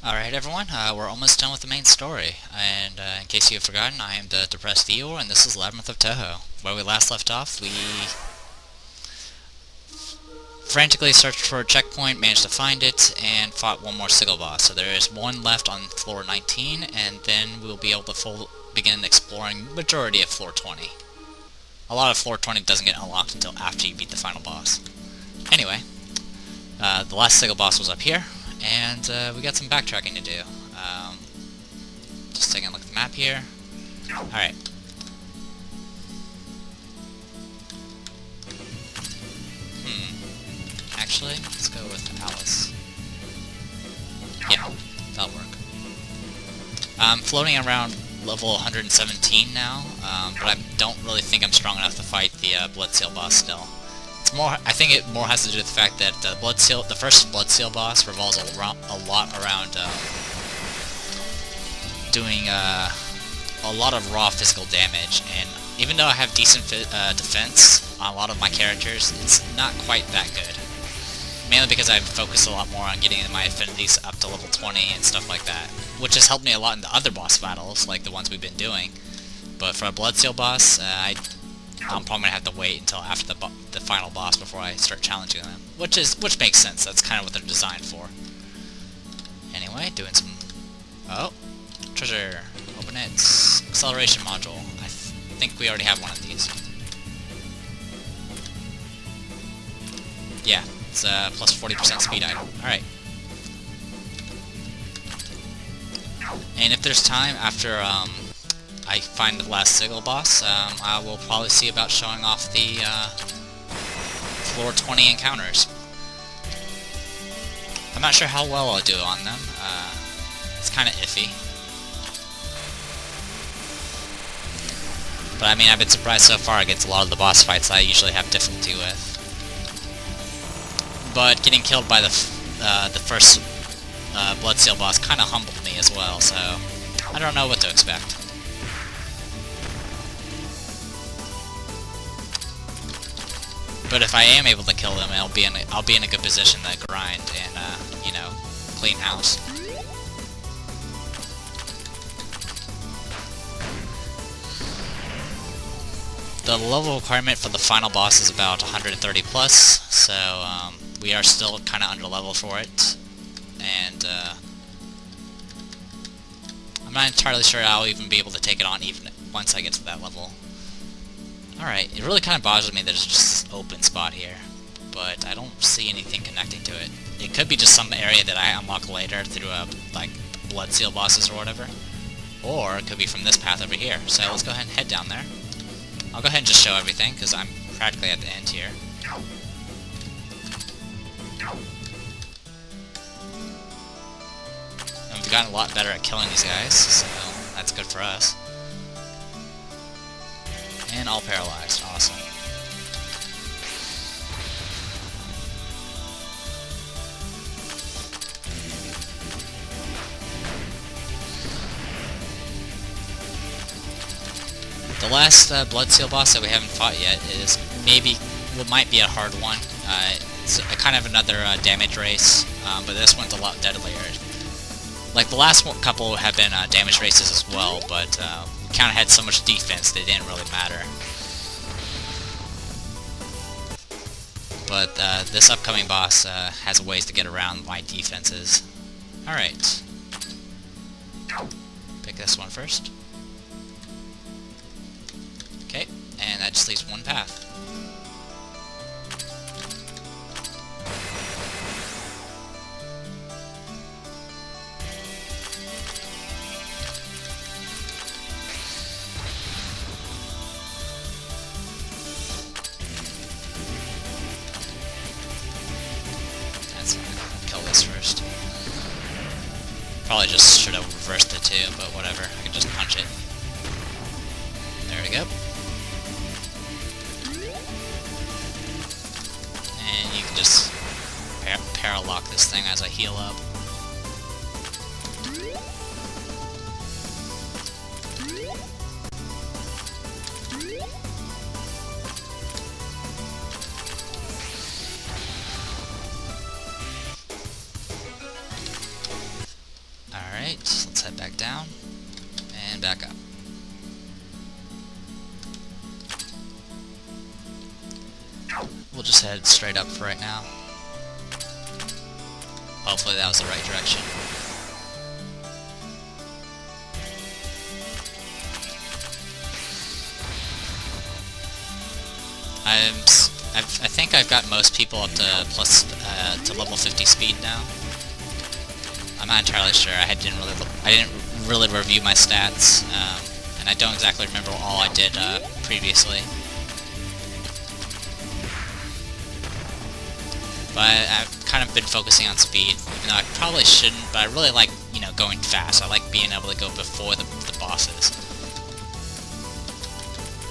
Alright everyone, we're almost done with the main story, and in case you have forgotten, I am the depressed Eeyore, and this is Labyrinth of Touhou. Where we last left off, we frantically searched for a checkpoint, managed to find it, and fought one more Sigil Boss. So there is one left on floor 19, and then we'll be able to begin exploring majority of floor 20. A lot of floor 20 doesn't get unlocked until after you beat the final boss. Anyway, the last Sigil Boss was up here, and we got some backtracking to do. Just taking a look at the map here. Alright. Actually, let's go with Alice. Yeah, that'll work. I'm floating around level 117 now, but I don't really think I'm strong enough to fight the Bloodseal boss still. It's more, I think it more has to do with the fact that the first Bloodseal boss revolves a lot around doing a lot of raw physical damage, and even though I have decent defense on a lot of my characters, it's not quite that good. Mainly because I've focused a lot more on getting my affinities up to level 20 and stuff like that, which has helped me a lot in the other boss battles, like the ones we've been doing. But for a Bloodseal boss, I'm probably gonna have to wait until after the final boss before I start challenging them, which makes sense. That's kind of what they're designed for. Anyway, doing some treasure. Open it. Acceleration module. I think we already have one of these. Yeah. It's a plus 40% speed item. Alright. And if there's time after I find the last Sigil boss, I will probably see about showing off the floor 20 encounters. I'm not sure how well I'll do on them. It's kind of iffy. But I mean, I've been surprised so far against a lot of the boss fights I usually have difficulty with. But getting killed by the first Bloodseal boss kind of humbled me as well, so I don't know what to expect. But if I am able to kill them, I'll be in a good position to grind and you know, clean house. The level requirement for the final boss is about 130 plus, so we are still kind of under level for it, and I'm not entirely sure I'll even be able to take it on even once I get to that level. Alright, it really kind of bothers me that there's just this open spot here, but I don't see anything connecting to it. It could be just some area that I unlock later through like Bloodseal bosses or whatever, or it could be from this path over here. So let's go ahead and head down there. I'll go ahead and just show everything, because I'm practically at the end here. And we've gotten a lot better at killing these guys, so that's good for us. And all paralyzed. Awesome. The last Bloodseal boss that we haven't fought yet is might be a hard one. It's kind of another damage race, but this one's a lot deadlier. Like the last couple have been damage races as well, but we kind of had so much defense that it didn't really matter. But this upcoming boss has ways to get around my defenses. Alright. Pick this one first. Okay, and that just leaves one path. That's fine. I'll kill this first. Probably just should have reversed the two, but whatever. I can just punch it. There we go. And you can just paralock this thing as I heal up. Alright, let's head back down and back up. We'll just head straight up for right now. Hopefully that was the right direction. I think I've got most people up to to level 50 speed now. I'm not entirely sure. I didn't really review my stats, and I don't exactly remember all I did previously. But I've kind of been focusing on speed, even though I probably shouldn't. But I really like, you know, going fast. I like being able to go before the bosses.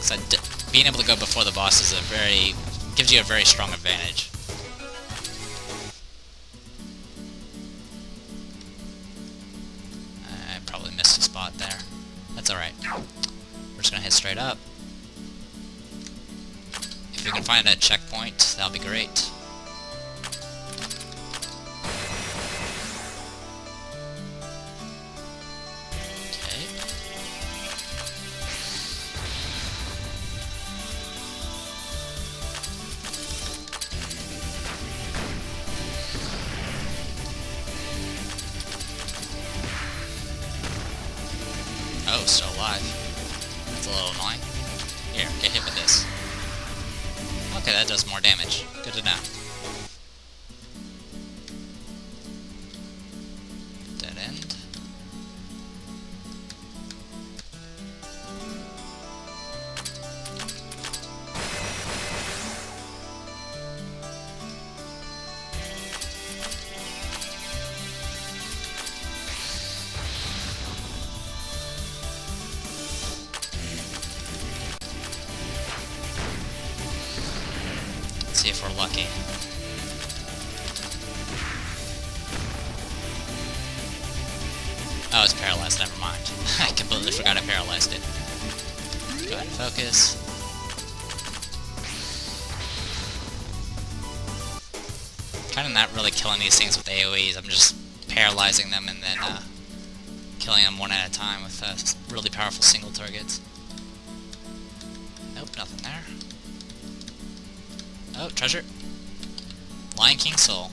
So being able to go before the boss is gives you a very strong advantage. I probably missed a spot there. That's alright. We're just gonna head straight up. If we can find a checkpoint, that'll be great. Oh, still alive. That's a little annoying. Here, get hit with this. Okay, that does more damage. Good to know. Dead end. See if we're lucky. Oh, it's paralyzed, never mind. I completely forgot I paralyzed it. Go ahead and focus. Kinda not really killing these things with AoEs, I'm just paralyzing them and then killing them one at a time with really powerful single targets. Nope, nothing there. Oh, treasure. Lion King Soul.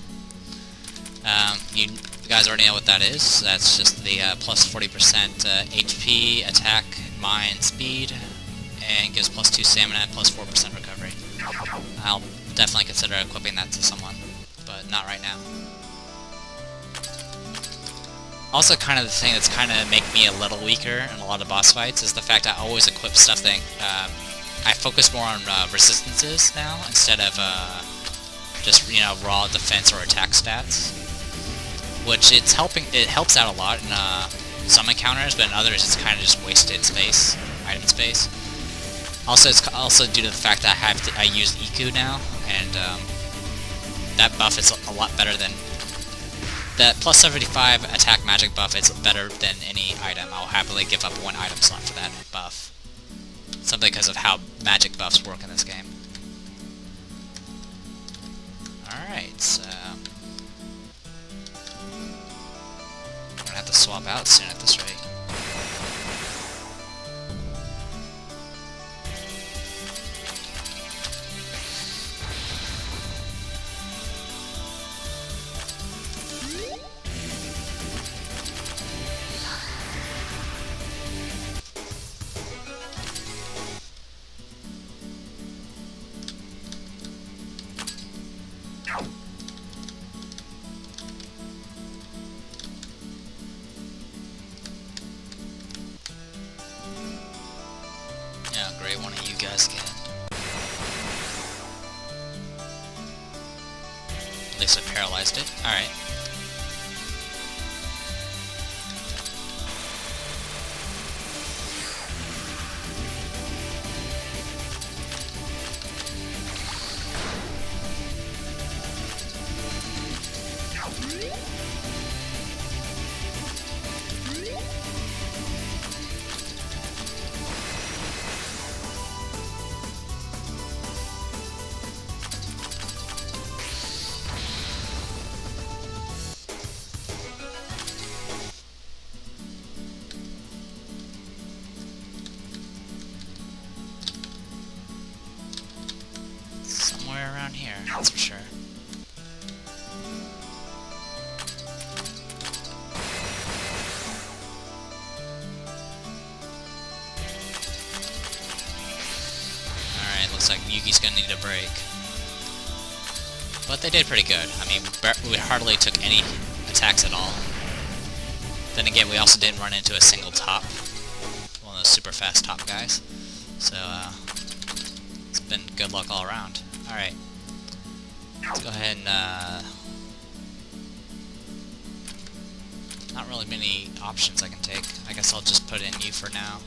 You guys already know what that is. That's just the plus 40% HP, attack, mind, speed, and gives plus 2 stamina and plus 4% recovery. I'll definitely consider equipping that to someone, but not right now. Also, kind of the thing that's kind of make me a little weaker in a lot of boss fights is the fact I always equip stuff that I focus more on resistances now instead of just, you know, raw defense or attack stats, which it helps out a lot in some encounters, but in others it's kind of just wasted space, item space. Also, it's also due to the fact that I use Iku now, and that buff is a lot better than that plus 75 attack magic buff. Is better than any item. I'll happily give up one item slot for that buff. Simply because of how magic buffs work in this game. Alright, so we're gonna have to swap out soon at this rate. Yeah, great, one of you guys can. At least I paralyzed it. Alright. here, that's for sure. Alright, looks like Yugi's gonna need a break. But they did pretty good. I mean, we hardly took any attacks at all. Then again, we also didn't run into a single top. One of those super fast top guys. So, it's been good luck all around. Alright. Let's go ahead and, not really many options I can take. I guess I'll just put in you for now.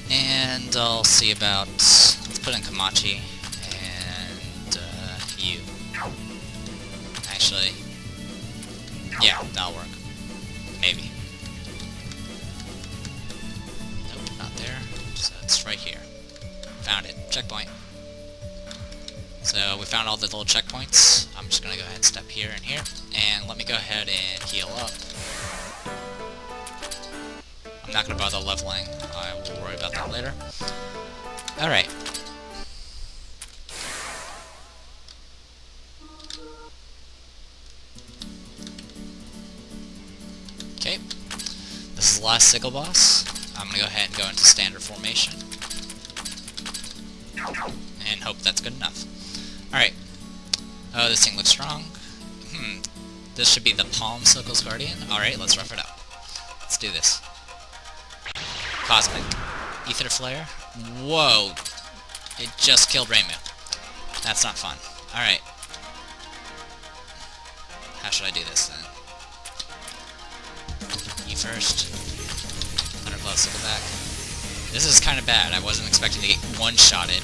And I'll see about... let's put in Kamachi. And, you. Actually... yeah, that'll work. Maybe. Nope, not there. So it's right here. Found it. Checkpoint. So we found all the little checkpoints. I'm just gonna go ahead and step here and here. And let me go ahead and heal up. I'm not gonna bother leveling. I will worry about that later. Alright. Okay. This is the last Sigil Boss. I'm gonna go ahead and go into standard formation. And hope that's good enough. Alright. Oh, this thing looks strong. This should be the Palm Circle's Guardian. Alright, let's rough it up. Let's do this. Cosmic. Ether Flare. Whoa! It just killed Raymond. That's not fun. Alright. How should I do this then? You first. Thundercloud Sickleback. This is kind of bad. I wasn't expecting to get one-shotted.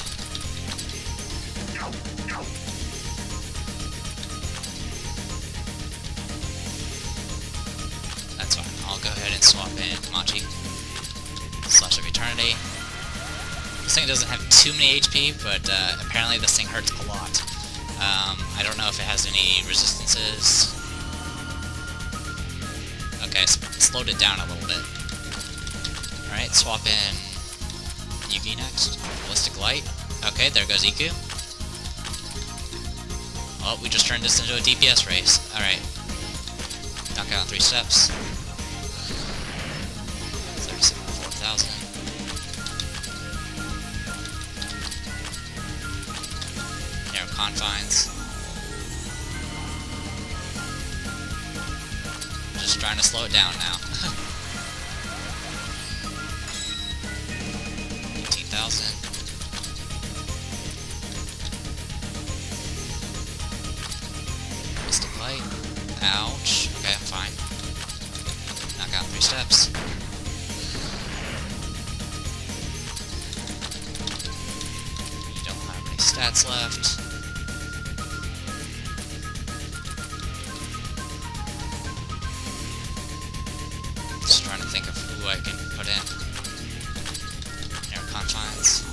That's fine. I'll go ahead and swap in Kamachi. Slash of Eternity. This thing doesn't have too many HP, but apparently this thing hurts a lot. I don't know if it has any resistances. Okay, slowed it down a little bit. Alright, swap in Yugi next. Ballistic Light. Okay, there goes Iku. Oh, we just turned this into a DPS race. Alright. Knock out in 3 steps. 4,000. Narrow Confines. Just trying to slow it down now. 18,000. Mystic Light. Ouch. Okay, I'm fine. Knock out in 3 steps. You don't have any stats left. Just trying to think of who I can put in. Narrow Confines.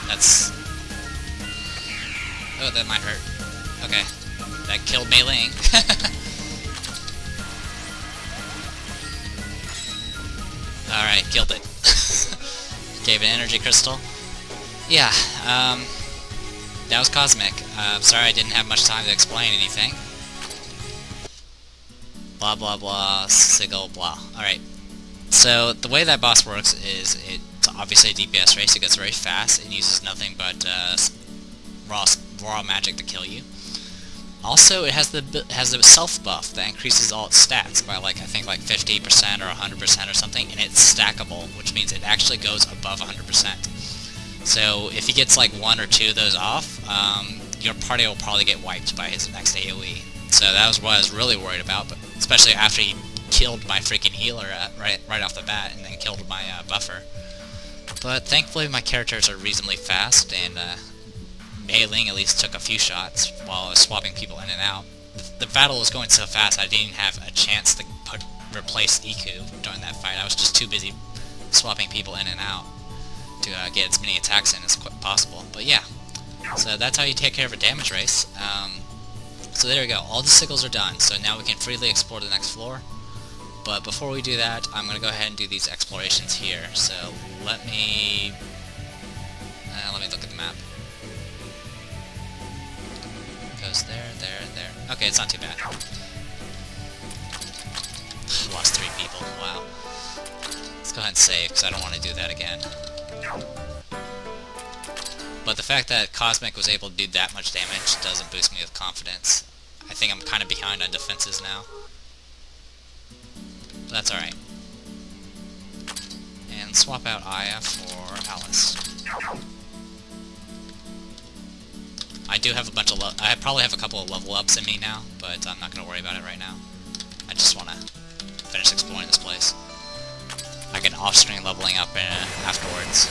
That's... oh, that might hurt. Okay. That killed Mei Ling. Alright, killed it. Gave an energy crystal. Yeah, that was Cosmic. Sorry I didn't have much time to explain anything. Blah blah blah, Sigil blah. Alright. So, the way that boss works is it's obviously a DPS race. It gets very fast. It uses nothing but raw magic to kill you. Also, it has the self buff that increases all its stats by I think 50% or 100% or something, and it's stackable, which means it actually goes above 100%. So if he gets 1 or 2 of those off, your party will probably get wiped by his next AoE. So that was what I was really worried about, but especially after he killed my freaking healer right off the bat, and then killed my buffer. But thankfully my characters are reasonably fast, and Mei Ling at least took a few shots while I was swapping people in and out. The battle was going so fast I didn't have a chance to replace Iku during that fight. I was just too busy swapping people in and out. to get as many attacks in as possible. But yeah, so that's how you take care of a damage race. So there we go, all the signals are done, so now we can freely explore the next floor. But before we do that, I'm going to go ahead and do these explorations here. So let me look at the map. Goes there, there, there. Okay, it's not too bad. Lost 3 people, wow. Let's go ahead and save, because I don't want to do that again. But the fact that Cosmic was able to do that much damage doesn't boost me with confidence. I think I'm kind of behind on defenses now. But that's alright. And swap out Aya for Alice. I do have a bunch of I probably have a couple of level ups in me now, but I'm not going to worry about it right now. I just want to finish exploring this place. I get off-screen leveling up afterwards.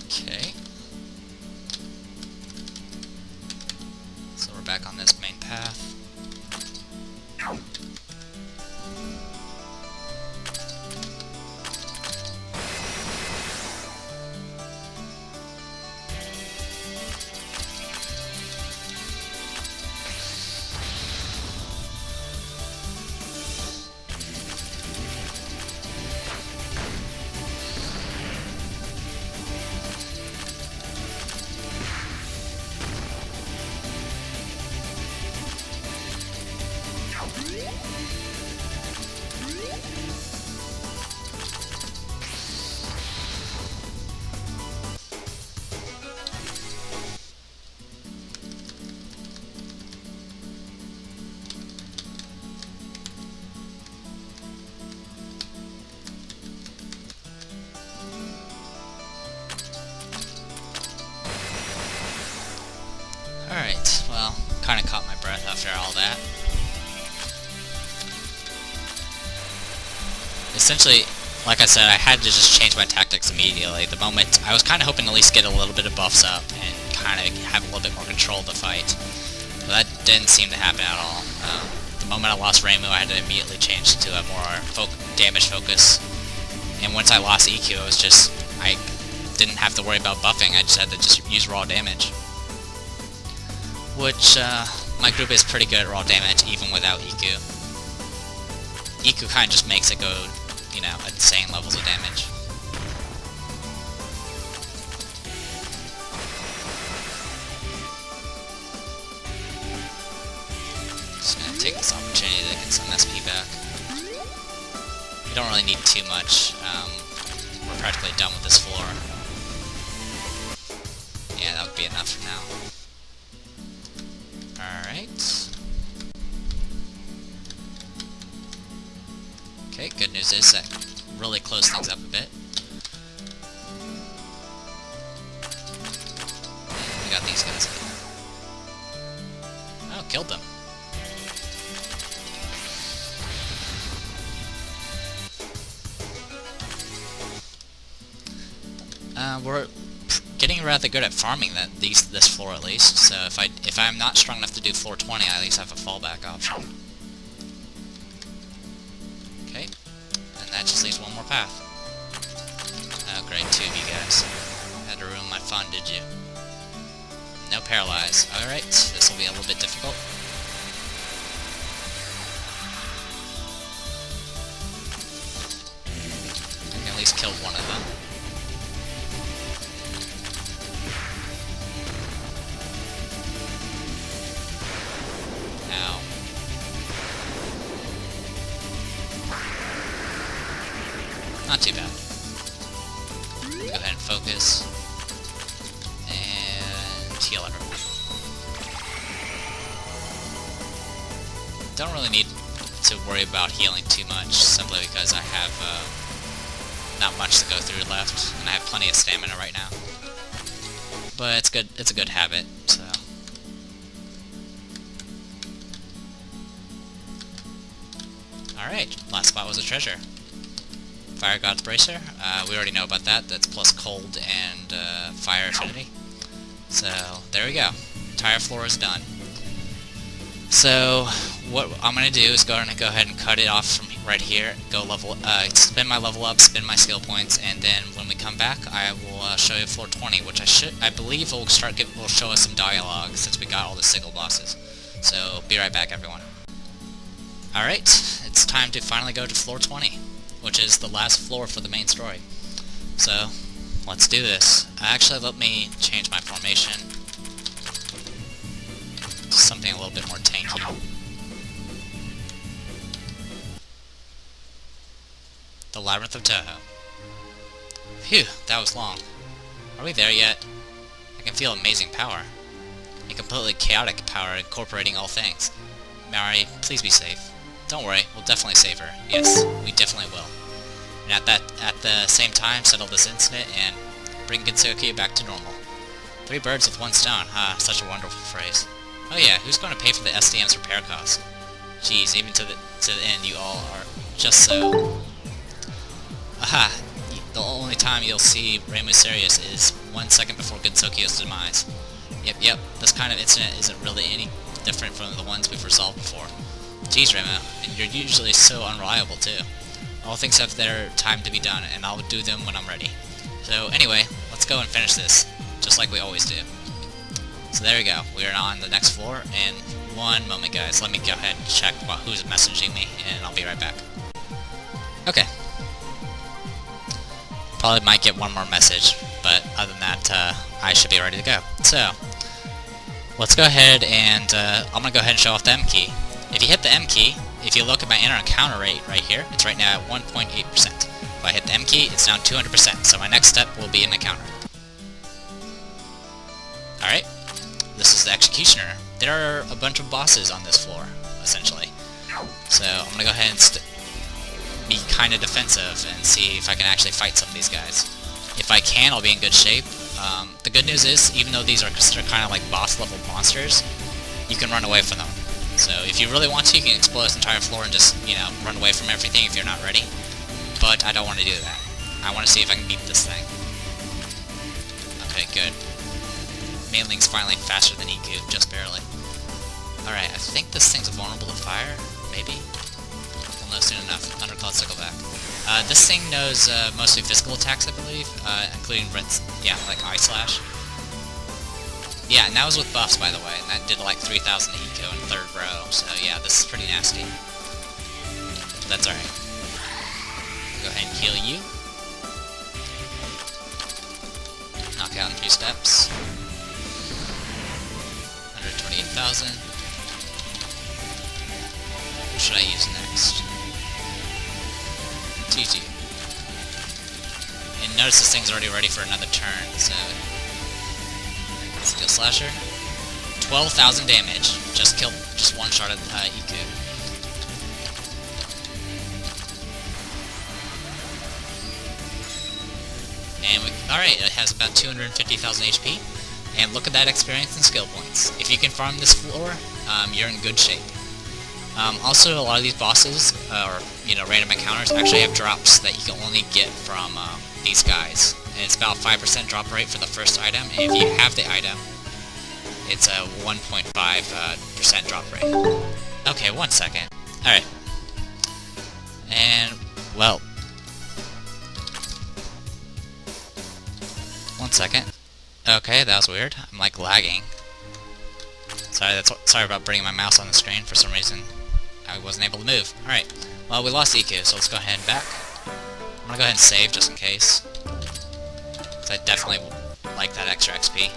Okay. So we're back on this main path. Alright, well, kinda caught my breath after all that. Essentially, like I said, I had to just change my tactics immediately. The moment, I was kinda hoping to at least get a little bit of buffs up and kinda have a little bit more control of the fight. But that didn't seem to happen at all. The moment I lost Reimu, I had to immediately change to a more damage focus. And once I lost EQ, it was just, I didn't have to worry about buffing, I just had to just use raw damage. Which, my group is pretty good at raw damage, even without EQ. EQ kind of just makes it go, you know, insane levels of damage. Just gonna take this opportunity to get some SP back. We don't really need too much. We're practically done with this floor. Yeah, that would be enough for now. Alright. Okay, good news is that really closed things up a bit. And we got these guys again. Oh, killed them. We're getting rather good at farming this floor at least, so if I'm not strong enough to do floor 20, I at least have a fallback option. Okay, and that just leaves one more path. Oh great, 2 of you guys. Had to ruin my fun, did you? No paralyze. Alright, this will be a little bit difficult. I can at least kill one of them. Not too bad. Go ahead and focus. And heal everyone. Don't really need to worry about healing too much, simply because I have not much to go through left, and I have plenty of stamina right now. But it's good. It's a good habit, so. Alright, last spot was a treasure. Fire God's Bracer. We already know about that. That's plus cold and fire affinity. So, there we go. Entire floor is done. So, what I'm going to do is go ahead and cut it off from right here. Spin my level up, spin my skill points, and then when we come back, I will show you floor 20, which I believe will show us some dialogue since we got all the Sigil bosses. So, be right back, everyone. Alright, it's time to finally go to floor 20, which is the last floor for the main story. So, let's do this. Actually, let me change my formation. Something a little bit more tanky. The Labyrinth of Touhou. Phew, that was long. Are we there yet? I can feel amazing power. A completely chaotic power incorporating all things. Mari, please be safe. Don't worry, we'll definitely save her. Yes, we definitely will. And at the same time, settle this incident and bring Gensokyo back to normal. 3 birds with 1 stone. Ah, such a wonderful phrase. Oh yeah, who's going to pay for the SDM's repair cost? Jeez, even to the end, you all are just so... Aha! The only time you'll see Reimu Serious is 1 second before Gensokyo's demise. Yep, this kind of incident isn't really any different from the ones we've resolved before. Jeez, Reimu, and you're usually so unreliable too. All things have their time to be done, and I'll do them when I'm ready. So anyway, let's go and finish this, just like we always do. So there we go, we are on the next floor, and one moment guys, let me go ahead and check who's messaging me, and I'll be right back. Okay. Probably might get one more message, but other than that, I should be ready to go. So, let's go ahead and, I'm going to go ahead and show off the M key. If you hit the M key, if you look at my enter encounter rate right here, it's right now at 1.8%. If I hit the M key, it's now 200%, so my next step will be an encounter. Alright. This is the Executioner. There are a bunch of bosses on this floor, essentially. So I'm gonna go ahead and be kind of defensive and see if I can actually fight some of these guys. If I can, I'll be in good shape. The good news is, even though these are considered kind of like boss-level monsters, you can run away from them. So if you really want to, you can explore this entire floor and just, you know, run away from everything if you're not ready. But I don't want to do that. I want to see if I can beat this thing. Okay, good. Mainling's finally faster than Iku, just barely. Alright, I think this thing's vulnerable to fire, maybe? We'll know soon enough. Thundercloud Sickleback. This thing knows mostly physical attacks, I believe, including like Eye Slash. Yeah, and that was with buffs, by the way, and that did like 3,000 Eco in 3rd row, so yeah, this is pretty nasty. But that's alright. Go ahead and heal you. Knock out in 3 steps. 128,000. What should I use next? GG. And notice this thing's already ready for another turn, so... Steel Slasher. 12,000 damage. Just one shot at Iku. And alright, it has about 250,000 HP. And look at that experience and skill points. If you can farm this floor, you're in good shape. Also, a lot of these bosses, or random encounters, actually have drops that you can only get from these guys. And it's about 5% drop rate for the first item, and if you have the item, it's a 1.5% drop rate. Okay, 1 second. Alright. And, well... 1 second. Okay, that was weird. I'm like lagging. Sorry about bringing my mouse on the screen for some reason. I wasn't able to move. Alright. Well, we lost Iku, so let's go ahead and back. I'm gonna go ahead and save just in case. Because I definitely like that extra XP.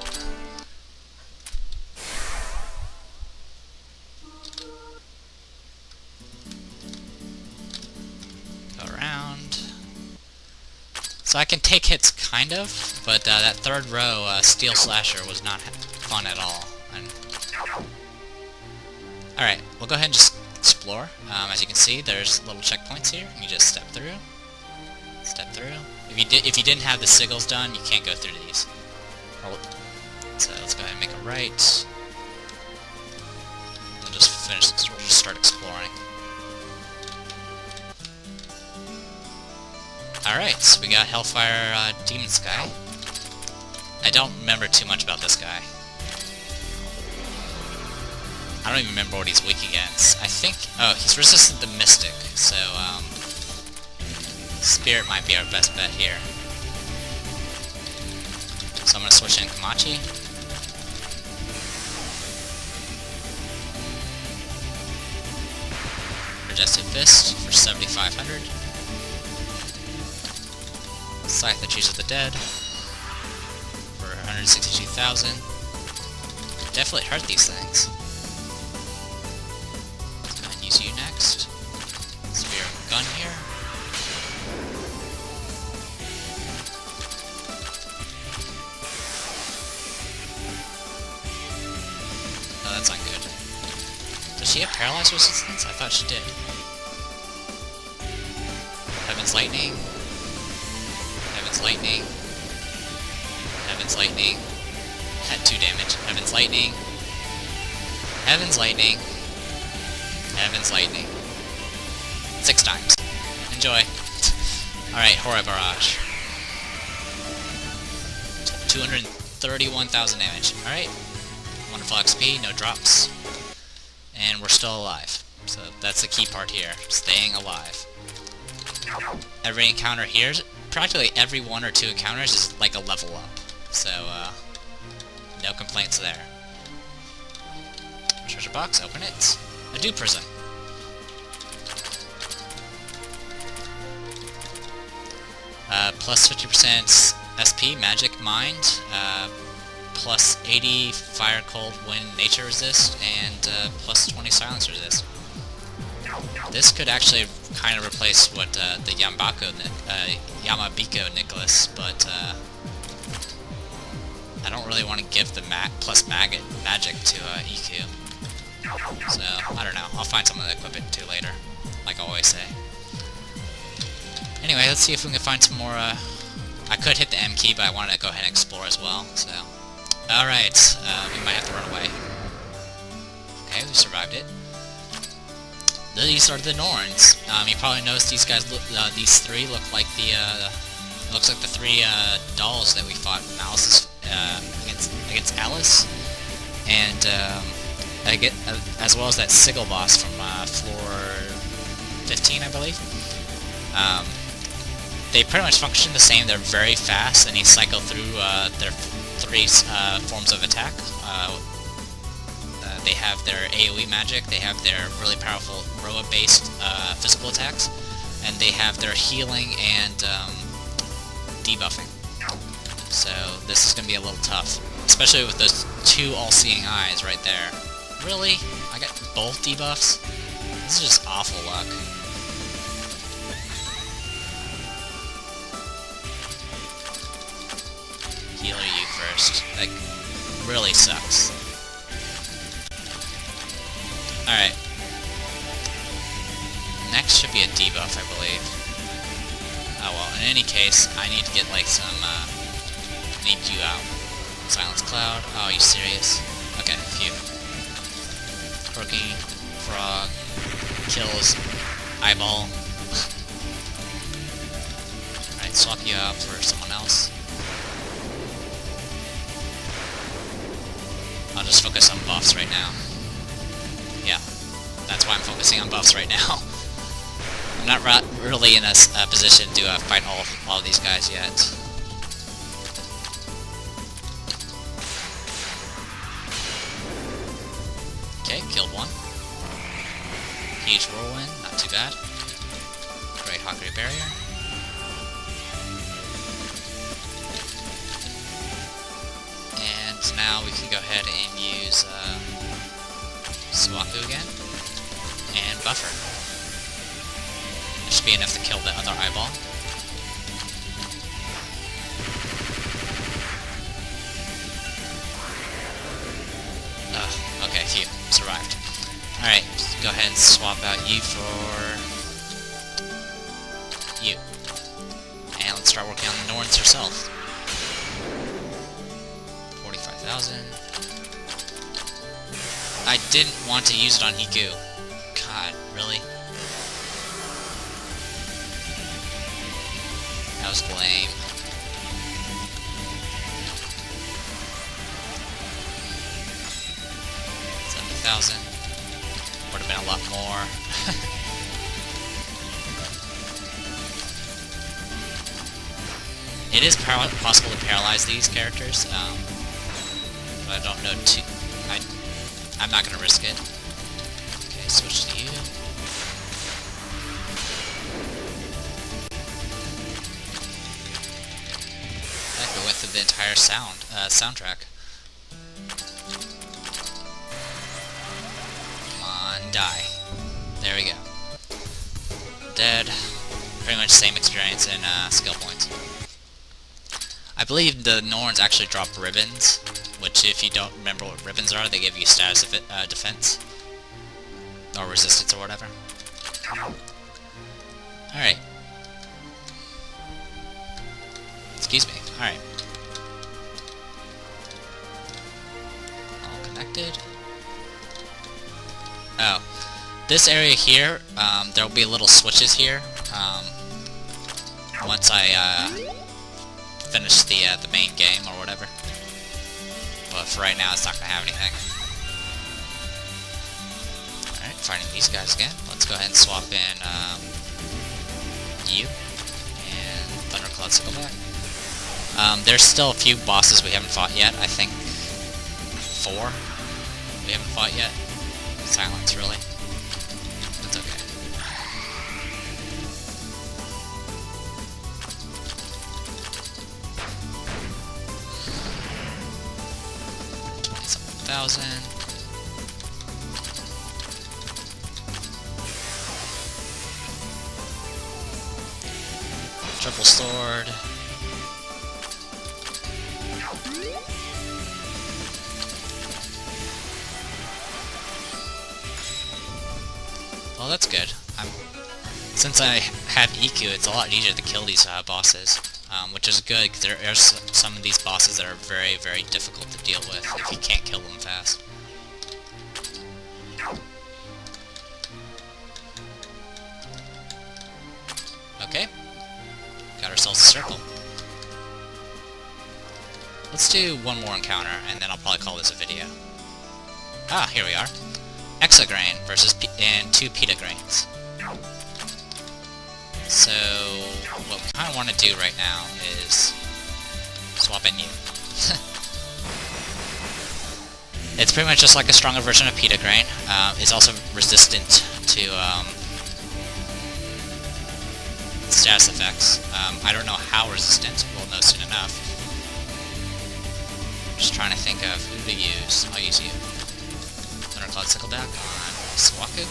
Go around. So I can take hits, kind of, but that 3rd row Steel Slasher was not fun at all. Alright, we'll go ahead and just explore. As you can see, there's little checkpoints here. You just step through. Step through. If you didn't have the sigils done, you can't go through these. So let's go ahead and make a right. We'll just start exploring. Alright, so we got Hellfire Demon Sky. I don't remember too much about this guy. I don't even remember what he's weak against. I think... oh, he's resistant to Mystic, so, Spirit might be our best bet here. So I'm gonna switch in Kamachi. Majestic Fist for 7,500. Scythe the Cheese of the Dead for 162,000. Definitely hurt these things. Let's go ahead and use you next. Spear Gun here. No, that's not good. Does she have paralyzed resistance? I thought she did. Heaven's Lightning. Heaven's Lightning. Heaven's Lightning. Had 2 damage. Heaven's Lightning. Heaven's Lightning. Heaven's Lightning. 6 times. Enjoy. Alright, Horror Barrage. 231,000 damage. Alright. Wonderful XP, no drops. And we're still alive. So that's the key part here. Staying alive. Every encounter here, practically every 1 or 2 encounters is like a level up. So, no complaints there. Treasure box, open it. A Dew Prism. Plus 50% SP, Magic, Mind. Plus 80 Fire, Cold, Wind, Nature Resist, and plus 20 Silence Resist. This could actually kind of replace what the Yamabiko Nicholas, but I don't really want to give the plus magic to EQ. So, I don't know. I'll find someone to equip it to later, like I always say. Anyway, let's see if we can find some more, I could hit the M key, but I wanted to go ahead and explore as well, so... Alright, we might have to run away. Okay, we survived it. These are the Norns. You probably noticed these guys look, these 3 look like the, looks like the 3, dolls that we fought Alice's, against Alice. And, as well as that Sigil Boss from, floor 15, I believe. They pretty much function the same. They're very fast, and you cycle through, their 3 forms of attack. They have their AoE magic, they have their really powerful Roa-based physical attacks, and they have their healing and debuffing. So this is going to be a little tough, especially with those 2 all-seeing eyes right there. Really? I got both debuffs? This is just awful luck. Healer you first. That really sucks. Alright. Next should be a debuff, I believe. Oh well, in any case, I need to get like some, need you out. Silence Cloud. Oh, are you serious? Okay, phew. Croaky Frog. Kills. Eyeball. Alright, swap you out for someone else. I'll just focus on buffs right now. Yeah, that's why I'm focusing on buffs right now. I'm not really in a position to fight all of these guys yet. Okay, killed one. Huge Whirlwind, not too bad. Great Hawkery Barrier. And now we can go ahead and use Swaku again, and Buffer. It should be enough to kill the other eyeball. Okay, phew, survived. Alright, go ahead and swap out you for you. And let's start working on the Norns herself. 45,000. I didn't want to use it on Hiku. God, really? Unmerciful aim. 70,000. Would have been a lot more. It is possible to paralyze these characters, but I don't know too. I'm not gonna risk it. Okay, switch to you. Heck, we went through the entire soundtrack. Come on, die. There we go. Dead. Pretty much same experience in skill points. I believe the Norns actually drop ribbons, which if you don't remember what ribbons are, they give you status of defense. Or resistance or whatever. Alright. Excuse me. Alright. All connected. Oh. This area here, there will be little switches here. Once I finish the main game or whatever. But for right now, it's not gonna have anything. Alright, fighting these guys again. Let's go ahead and swap in you and Thundercloud Sickle back. There's still a few bosses we haven't fought yet. I think 4 we haven't fought yet. Silence, really. That's okay. $27,000. Triple sword. Well, that's good. Since I have EQ, it's a lot easier to kill these bosses, which is good because there are some of these bosses that are very, very difficult to deal with if you can't kill them fast. Okay, got ourselves a circle. Let's do one more encounter, and then I'll probably call this a video. Ah, here we are. Exograin versus 2 petagrains. So, what we kind of want to do right now is swap in you. It's pretty much just like a stronger version of petagrain. It's also resistant to status effects. I don't know how resistant, we'll know soon enough. Just trying to think of who to use. I'll use you. Thundercloud Sickleback on Swaku.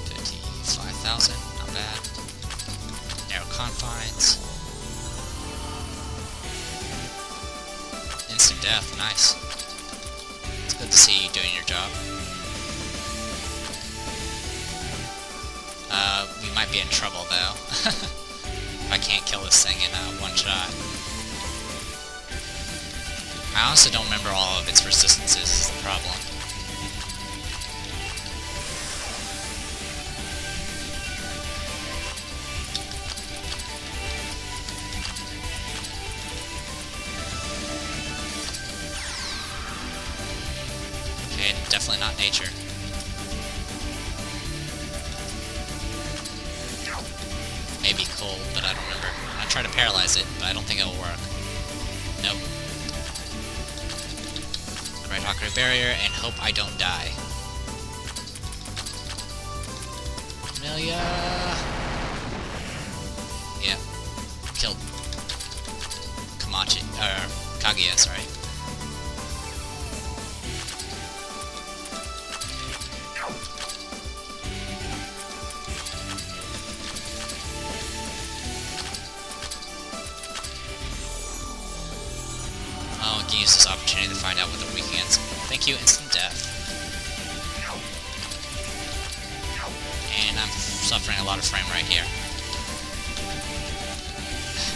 $55,000, not bad. Narrow Confines. Instant death, nice. It's good to see you doing your job. We might be in trouble though. If I can't kill this thing in one shot. I honestly don't remember all of its resistances, is the problem. Okay, definitely not nature. Maybe cold, but I don't remember. I try to paralyze it, but I don't think it'll work. Nope. Right Hawker Barrier, and hope I don't die. Amelia! Yep. Killed Kamachi, or Kaguya, sorry. Oh, I can use this opportunity to find out what they're weak against. Thank you, instant death. And I'm suffering a lot of frame right here.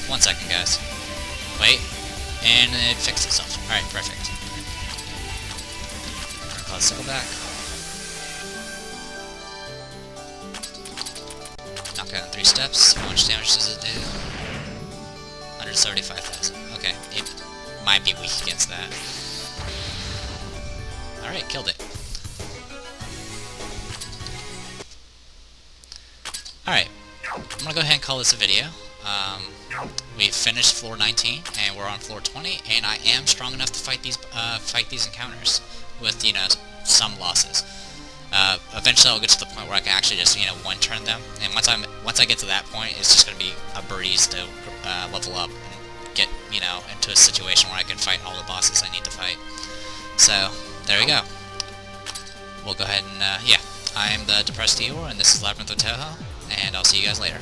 1 second, guys. Wait. And it fixed itself. Alright, perfect. Cloud Sickleback. Okay, 3 steps. How much damage does it do? 175,000. Okay, it might be weak against that. Alright, killed it. Alright, I'm gonna go ahead and call this a video. We've finished floor 19, and we're on floor 20, and I am strong enough to fight these encounters with, you know, some losses. Eventually I'll get to the point where I can actually just, you know, one-turn them, and once I get to that point, it's just gonna be a breeze to level up and get, you know, into a situation where I can fight all the bosses I need to fight. So, there we go. We'll go ahead and, yeah. I'm the Depressed Eeyore, and this is Labyrinth of Touhou, and I'll see you guys later.